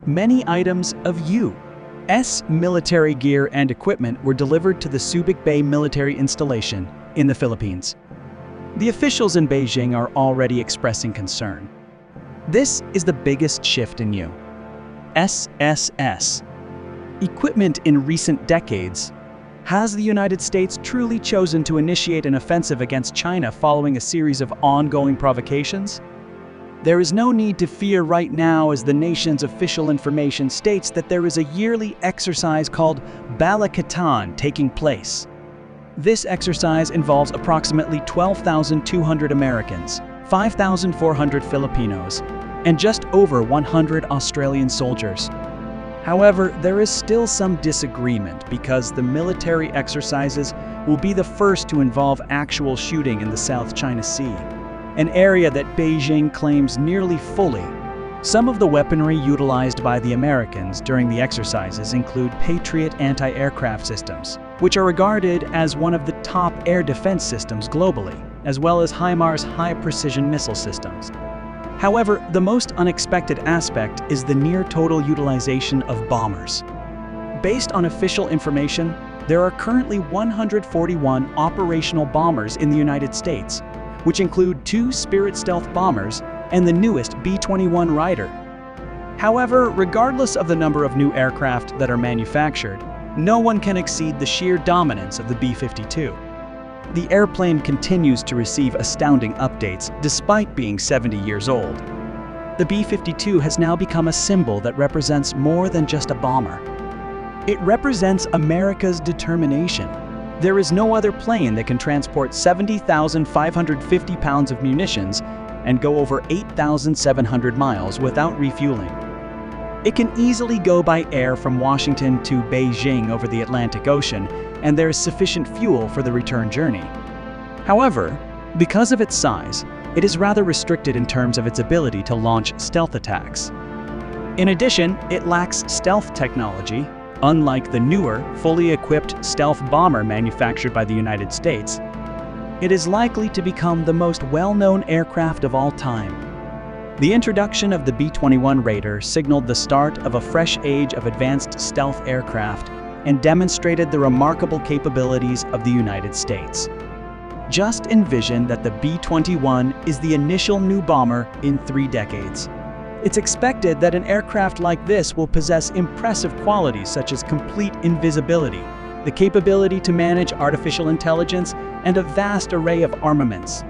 Many items of U.S. military gear and equipment were delivered to the Subic Bay military installation in the Philippines. The officials in Beijing are already expressing concern. This is the biggest shift in U.S. equipment in recent decades. Has the United States truly chosen to initiate an offensive against China following a series of ongoing provocations? There is no need to fear right now, as the nation's official information states that there is a yearly exercise called Bala-Katan taking place. This exercise involves approximately 12,200 Americans, 5,400 Filipinos, and just over 100 Australian soldiers. However, there is still some disagreement because the military exercises will be the first to involve actual shooting in the South China Sea, an area that Beijing claims nearly fully. Some of the weaponry utilized by the Americans during the exercises include Patriot anti-aircraft systems, which are regarded as one of the top air defense systems globally, as well as HIMARS high-precision missile systems. However, the most unexpected aspect is the near-total utilization of bombers. Based on official information, there are currently 141 operational bombers in the United States, which include 2 Spirit stealth bombers and the newest B-21 Raider. However, regardless of the number of new aircraft that are manufactured, no one can exceed the sheer dominance of the B-52. The airplane continues to receive astounding updates despite being 70 years old. The B-52 has now become a symbol that represents more than just a bomber. It represents America's determination. There is no other plane that can transport 70,550 pounds of munitions and go over 8,700 miles without refueling. It can easily go by air from Washington to Beijing over the Atlantic Ocean, and there is sufficient fuel for the return journey. However, because of its size, it is rather restricted in terms of its ability to launch stealth attacks. In addition, it lacks stealth technology. Unlike the newer, fully equipped stealth bomber manufactured by the United States, it is likely to become the most well-known aircraft of all time. The introduction of the B-21 Raider signaled the start of a fresh age of advanced stealth aircraft and demonstrated the remarkable capabilities of the United States. Just envision that the B-21 is the initial new bomber in 3 decades. It's expected that an aircraft like this will possess impressive qualities such as complete invisibility, the capability to manage artificial intelligence, and a vast array of armaments.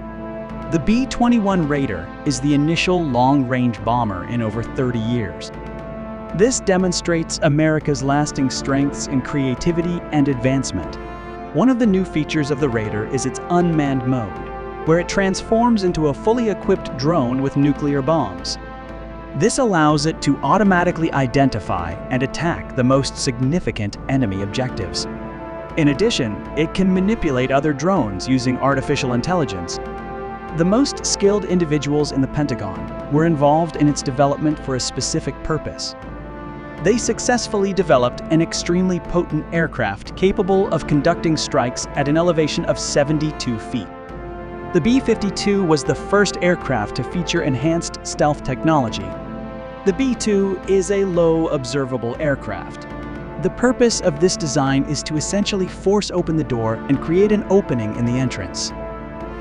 The B-21 Raider is the initial long-range bomber in over 30 years. This demonstrates America's lasting strengths in creativity and advancement. One of the new features of the Raider is its unmanned mode, where it transforms into a fully equipped drone with nuclear bombs. This allows it to automatically identify and attack the most significant enemy objectives. In addition, it can manipulate other drones using artificial intelligence. The most skilled individuals in the Pentagon were involved in its development for a specific purpose. They successfully developed an extremely potent aircraft capable of conducting strikes at an elevation of 72 feet. The B-52 was the first aircraft to feature enhanced stealth technology. The B-2 is a low observable aircraft. The purpose of this design is to essentially force open the door and create an opening in the entrance.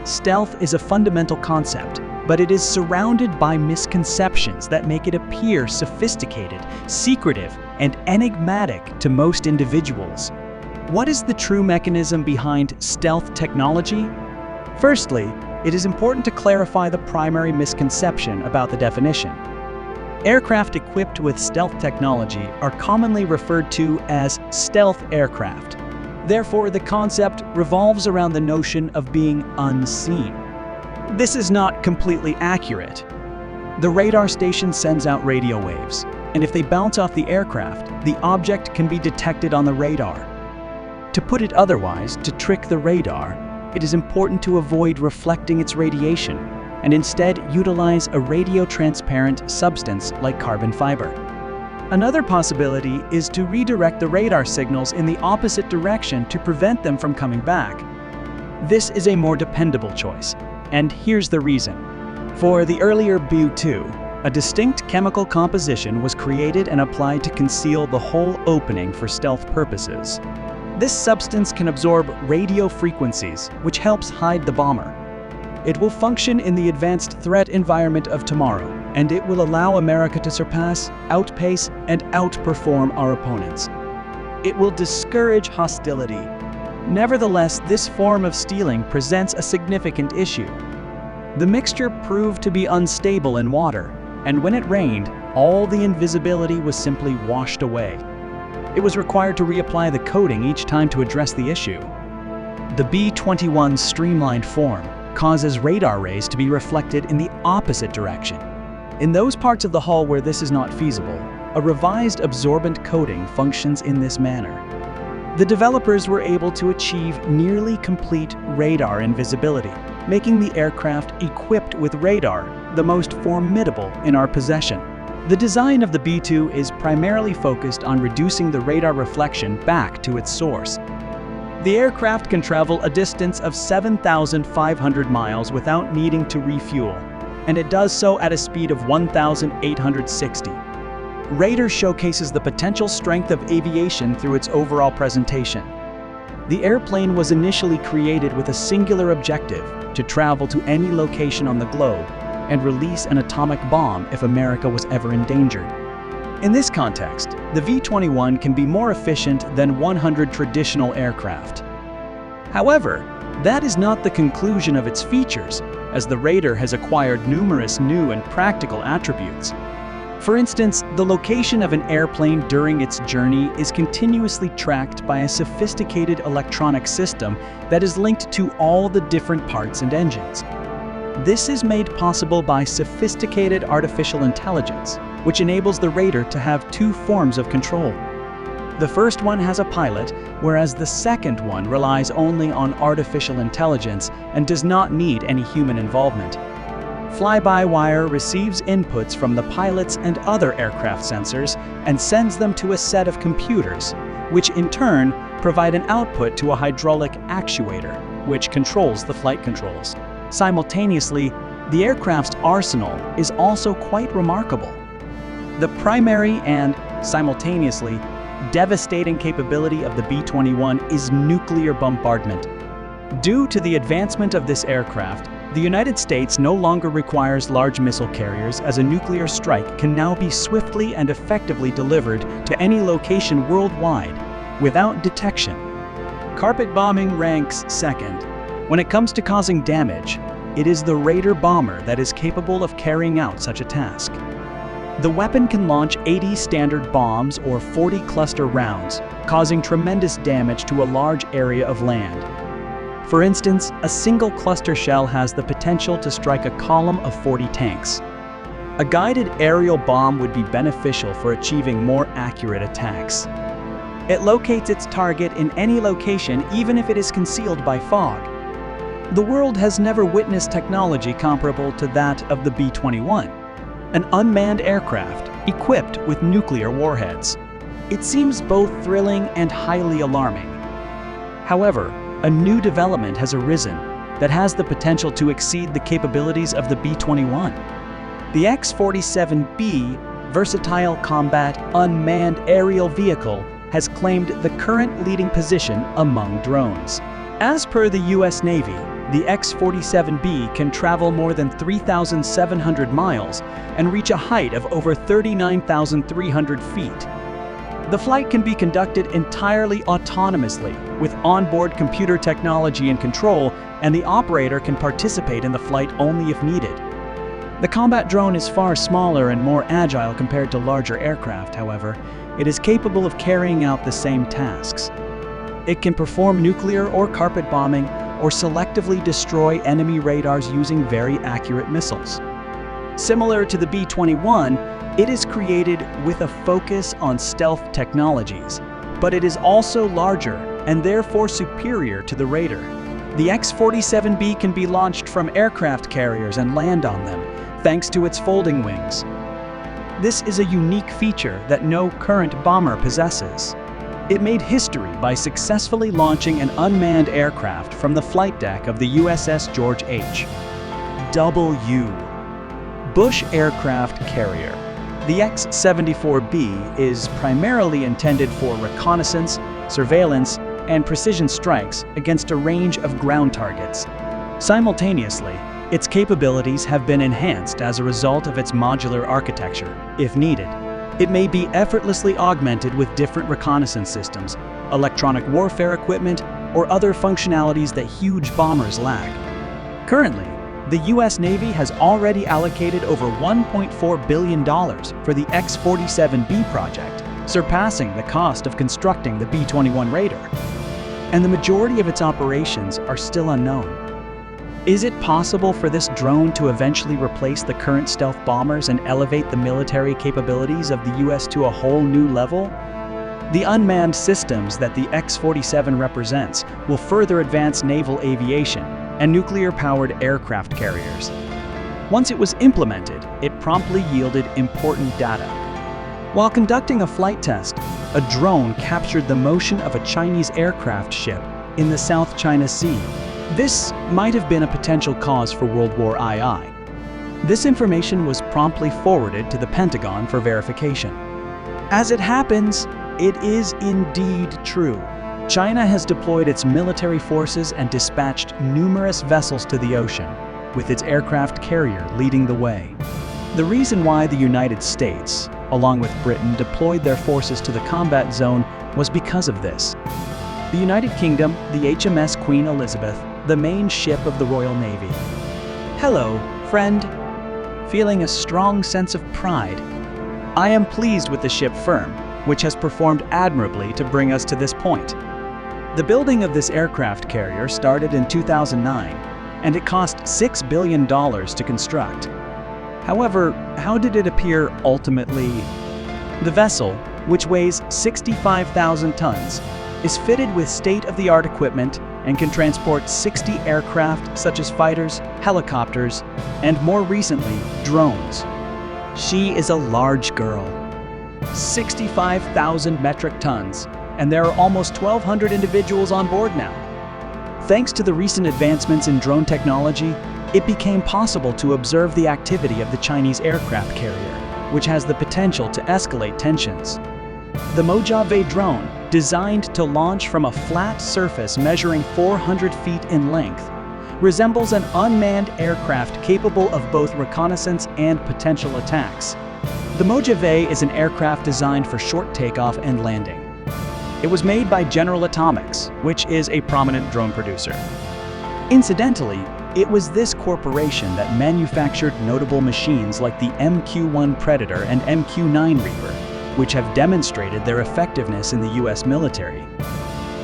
Stealth is a fundamental concept, but it is surrounded by misconceptions that make it appear sophisticated, secretive, and enigmatic to most individuals. What is the true mechanism behind stealth technology? Firstly, it is important to clarify the primary misconception about the definition. Aircraft equipped with stealth technology are commonly referred to as stealth aircraft. Therefore, the concept revolves around the notion of being unseen. This is not completely accurate. The radar station sends out radio waves, and if they bounce off the aircraft, the object can be detected on the radar. To put it otherwise, to trick the radar, it is important to avoid reflecting its radiation and instead utilize a radio-transparent substance like carbon fiber. Another possibility is to redirect the radar signals in the opposite direction to prevent them from coming back. This is a more dependable choice, and here's the reason. For the earlier Bu-2, A distinct chemical composition was created and applied to conceal the whole opening for stealth purposes. This substance can absorb radio frequencies, which helps hide the bomber. It will function in the advanced threat environment of tomorrow, and it will allow America to surpass, outpace, and outperform our opponents. It will discourage hostility. Nevertheless, this form of stealing presents a significant issue. The mixture proved to be unstable in water, and when it rained, all the invisibility was simply washed away. It was required to reapply the coating each time to address the issue. The B-21's streamlined form causes radar rays to be reflected in the opposite direction. In those parts of the hull where this is not feasible, a revised absorbent coating functions in this manner. The developers were able to achieve nearly complete radar invisibility, making the aircraft equipped with radar the most formidable in our possession. The design of the B-2 is primarily focused on reducing the radar reflection back to its source. The aircraft can travel a distance of 7,500 miles without needing to refuel, and it does so at a speed of 1,860. Radar showcases the potential strength of aviation through its overall presentation. The airplane was initially created with a singular objective: to travel to any location on the globe and release an atomic bomb if America was ever endangered. In this context, the V-21 can be more efficient than 100 traditional aircraft. However, that is not the conclusion of its features, as the Raider has acquired numerous new and practical attributes. For instance, the location of an airplane during its journey is continuously tracked by a sophisticated electronic system that is linked to all the different parts and engines. This is made possible by sophisticated artificial intelligence, which enables the Raider to have two forms of control. The first one has a pilot, whereas the second one relies only on artificial intelligence and does not need any human involvement. Fly-by-wire receives inputs from the pilots and other aircraft sensors and sends them to a set of computers, which in turn provide an output to a hydraulic actuator, which controls the flight controls. Simultaneously, the aircraft's arsenal is also quite remarkable. The primary and, simultaneously, devastating capability of the B-21 is nuclear bombardment. Due to the advancement of this aircraft, the United States no longer requires large missile carriers, as a nuclear strike can now be swiftly and effectively delivered to any location worldwide without detection. Carpet bombing ranks second. When it comes to causing damage, it is the Raider bomber that is capable of carrying out such a task. The weapon can launch 80 standard bombs or 40 cluster rounds, causing tremendous damage to a large area of land. For instance, a single cluster shell has the potential to strike a column of 40 tanks. A guided aerial bomb would be beneficial for achieving more accurate attacks. It locates its target in any location, even if it is concealed by fog. The world has never witnessed technology comparable to that of the B-21, an unmanned aircraft equipped with nuclear warheads. It seems both thrilling and highly alarming. However, a new development has arisen that has the potential to exceed the capabilities of the B-21. The X-47B Versatile Combat Unmanned Aerial Vehicle has claimed the current leading position among drones. As per the U.S. Navy, the X-47B can travel more than 3,700 miles and reach a height of over 39,300 feet. The flight can be conducted entirely autonomously with onboard computer technology and control, and the operator can participate in the flight only if needed. The combat drone is far smaller and more agile compared to larger aircraft, however. It is capable of carrying out the same tasks. It can perform nuclear or carpet bombing or selectively destroy enemy radars using very accurate missiles. Similar to the B-21, it is created with a focus on stealth technologies, but it is also larger and therefore superior to the Raider. The X-47B can be launched from aircraft carriers and land on them, thanks to its folding wings. This is a unique feature that no current bomber possesses. It made history by successfully launching an unmanned aircraft from the flight deck of the USS George H.W. Bush aircraft carrier. The X-74B is primarily intended for reconnaissance, surveillance, and precision strikes against a range of ground targets. Simultaneously, its capabilities have been enhanced as a result of its modular architecture. If needed, it may be effortlessly augmented with different reconnaissance systems, electronic warfare equipment, or other functionalities that huge bombers lack. Currently, the U.S. Navy has already allocated over $1.4 billion for the X-47B project, surpassing the cost of constructing the B-21 Raider. And the majority of its operations are still unknown. Is it possible for this drone to eventually replace the current stealth bombers and elevate the military capabilities of the U.S. to a whole new level? The unmanned systems that the X-47 represents will further advance naval aviation and nuclear-powered aircraft carriers. Once it was implemented, it promptly yielded important data. While conducting a flight test, a drone captured the motion of a Chinese aircraft ship in the South China Sea. This might have been a potential cause for World War II. This information was promptly forwarded to the Pentagon for verification. As it happens, it is indeed true. China has deployed its military forces and dispatched numerous vessels to the ocean, with its aircraft carrier leading the way. The reason why the United States, along with Britain, deployed their forces to the combat zone was because of this. The United Kingdom, the HMS Queen Elizabeth, the main ship of the Royal Navy. Hello, friend. Feeling a strong sense of pride. I am pleased with the ship firm, which has performed admirably to bring us to this point. The building of this aircraft carrier started in 2009, and it cost $6 billion to construct. However, how did it appear ultimately? The vessel, which weighs 65,000 tons, is fitted with state-of-the-art equipment and can transport 60 aircraft such as fighters, helicopters, and more recently, drones. She is a large girl. 65,000 metric tons, and there are almost 1,200 individuals on board now. Thanks to the recent advancements in drone technology, it became possible to observe the activity of the Chinese aircraft carrier, which has the potential to escalate tensions. The Mojave drone, designed to launch from a flat surface measuring 400 feet in length, resembles an unmanned aircraft capable of both reconnaissance and potential attacks. The Mojave is an aircraft designed for short takeoff and landing. It was made by General Atomics, which is a prominent drone producer. Incidentally, it was this corporation that manufactured notable machines like the MQ-1 Predator and MQ-9 Reaper, which have demonstrated their effectiveness in the U.S. military.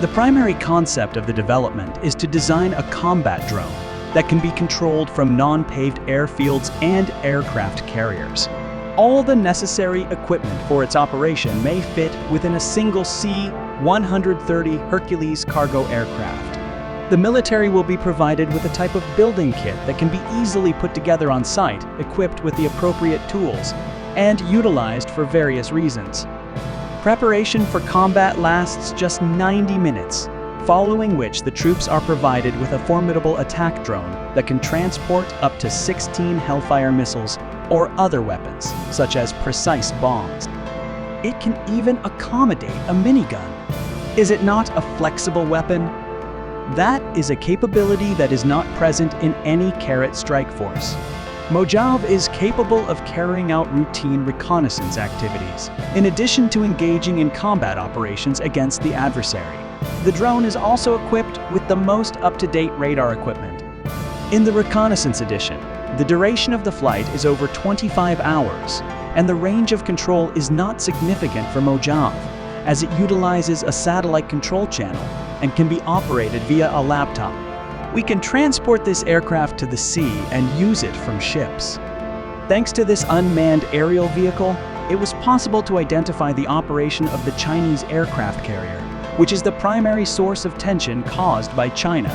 The primary concept of the development is to design a combat drone that can be controlled from non-paved airfields and aircraft carriers. All the necessary equipment for its operation may fit within a single C-130 Hercules cargo aircraft. The military will be provided with a type of building kit that can be easily put together on site, equipped with the appropriate tools, and utilized for various reasons. Preparation for combat lasts just 90 minutes, following which the troops are provided with a formidable attack drone that can transport up to 16 Hellfire missiles or other weapons, such as precise bombs. It can even accommodate a minigun. Is it not a flexible weapon? That is a capability that is not present in any Carrot strike force. Mojave is capable of carrying out routine reconnaissance activities, in addition to engaging in combat operations against the adversary. The drone is also equipped with the most up-to-date radar equipment. In the Reconnaissance Edition, the duration of the flight is over 25 hours, and the range of control is not significant for Mojave, as it utilizes a satellite control channel and can be operated via a laptop. We can transport this aircraft to the sea and use it from ships. Thanks to this unmanned aerial vehicle, it was possible to identify the operation of the Chinese aircraft carrier, which is the primary source of tension caused by China.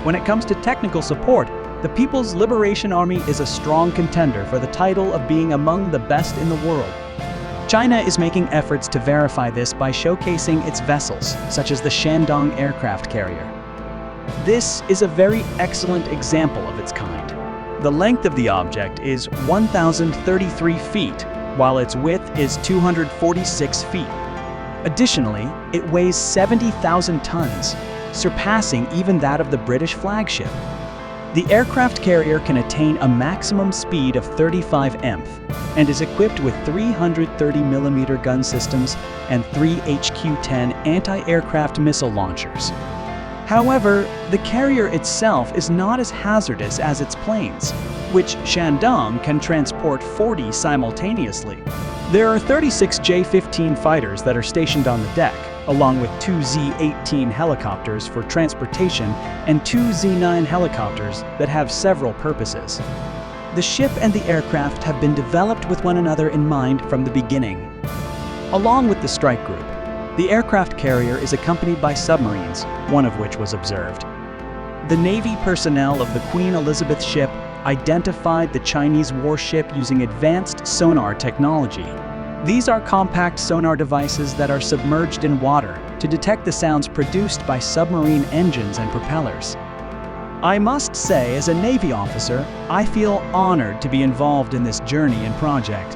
When it comes to technical support, the People's Liberation Army is a strong contender for the title of being among the best in the world. China is making efforts to verify this by showcasing its vessels, such as the Shandong aircraft carrier. This is a very excellent example of its kind. The length of the object is 1,033 feet, while its width is 246 feet. Additionally, it weighs 70,000 tons, surpassing even that of the British flagship. The aircraft carrier can attain a maximum speed of 35 mph and is equipped with 330mm gun systems and 3 HQ-10 anti-aircraft missile launchers. However, the carrier itself is not as hazardous as its planes, which Shandong can transport 40 simultaneously. There are 36 J-15 fighters that are stationed on the deck, along with 2 Z-18 helicopters for transportation and 2 Z-9 helicopters that have several purposes. The ship and the aircraft have been developed with one another in mind from the beginning. Along with the strike group, the aircraft carrier is accompanied by submarines, one of which was observed. The Navy personnel of the Queen Elizabeth ship identified the Chinese warship using advanced sonar technology. These are compact sonar devices that are submerged in water to detect the sounds produced by submarine engines and propellers. I must say, as a Navy officer, I feel honored to be involved in this journey and project.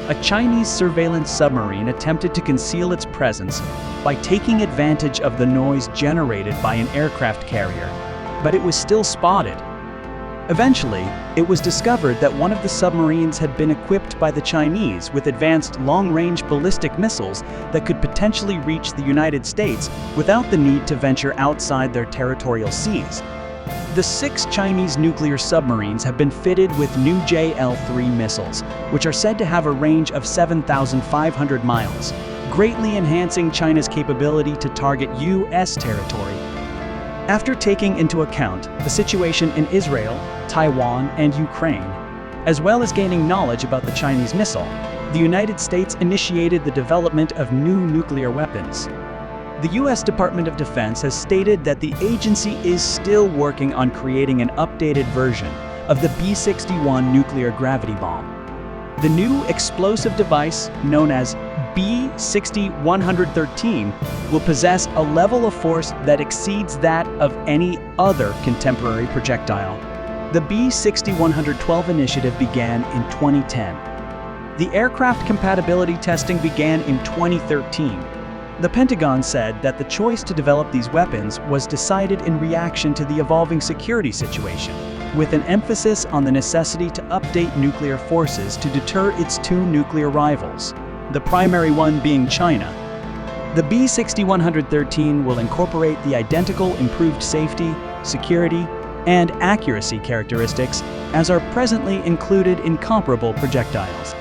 A Chinese surveillance submarine attempted to conceal its presence by taking advantage of the noise generated by an aircraft carrier, but it was still spotted. Eventually, it was discovered that one of the submarines had been equipped by the Chinese with advanced long-range ballistic missiles that could potentially reach the United States without the need to venture outside their territorial seas. The 6 Chinese nuclear submarines have been fitted with new JL-3 missiles, which are said to have a range of 7,500 miles, greatly enhancing China's capability to target U.S. territory. After taking into account the situation in Israel, Taiwan, and Ukraine, as well as gaining knowledge about the Chinese missile, the United States initiated the development of new nuclear weapons. The U.S. Department of Defense has stated that the agency is still working on creating an updated version of the B-61 nuclear gravity bomb. The new explosive device, known as B-60-113, will possess a level of force that exceeds that of any other contemporary projectile. The B-60-112 initiative began in 2010. The aircraft compatibility testing began in 2013. The Pentagon said that the choice to develop these weapons was decided in reaction to the evolving security situation, with an emphasis on the necessity to update nuclear forces to deter its 2 nuclear rivals, the primary one being China. The B-60-113 will incorporate the identical improved safety, security, and accuracy characteristics as are presently included in comparable projectiles.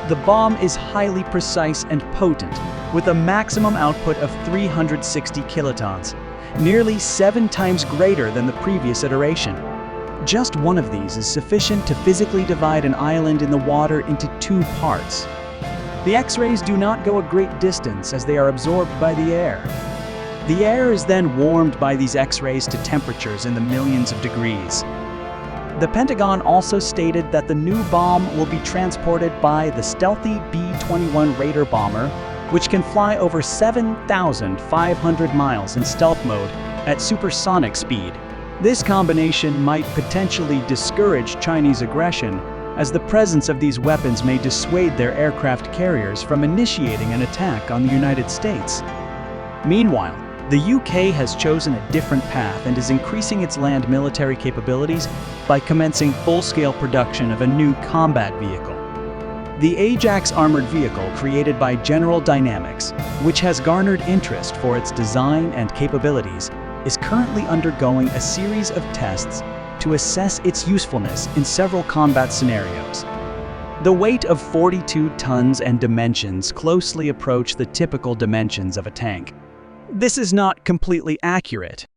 The bomb is highly precise and potent, with a maximum output of 360 kilotons, nearly 7 times greater than the previous iteration. Just one of these is sufficient to physically divide an island in the water into 2 parts. The X-rays do not go a great distance as they are absorbed by the air. The air is then warmed by these X-rays to temperatures in the millions of degrees. The Pentagon also stated that the new bomb will be transported by the stealthy B-21 Raider bomber, which can fly over 7,500 miles in stealth mode at supersonic speed. This combination might potentially discourage Chinese aggression, as the presence of these weapons may dissuade their aircraft carriers from initiating an attack on the United States. Meanwhile, the UK has chosen a different path and is increasing its land military capabilities by commencing full-scale production of a new combat vehicle. The Ajax armored vehicle created by General Dynamics, which has garnered interest for its design and capabilities, is currently undergoing a series of tests to assess its usefulness in several combat scenarios. The weight of 42 tons and dimensions closely approach the typical dimensions of a tank. This is not completely accurate,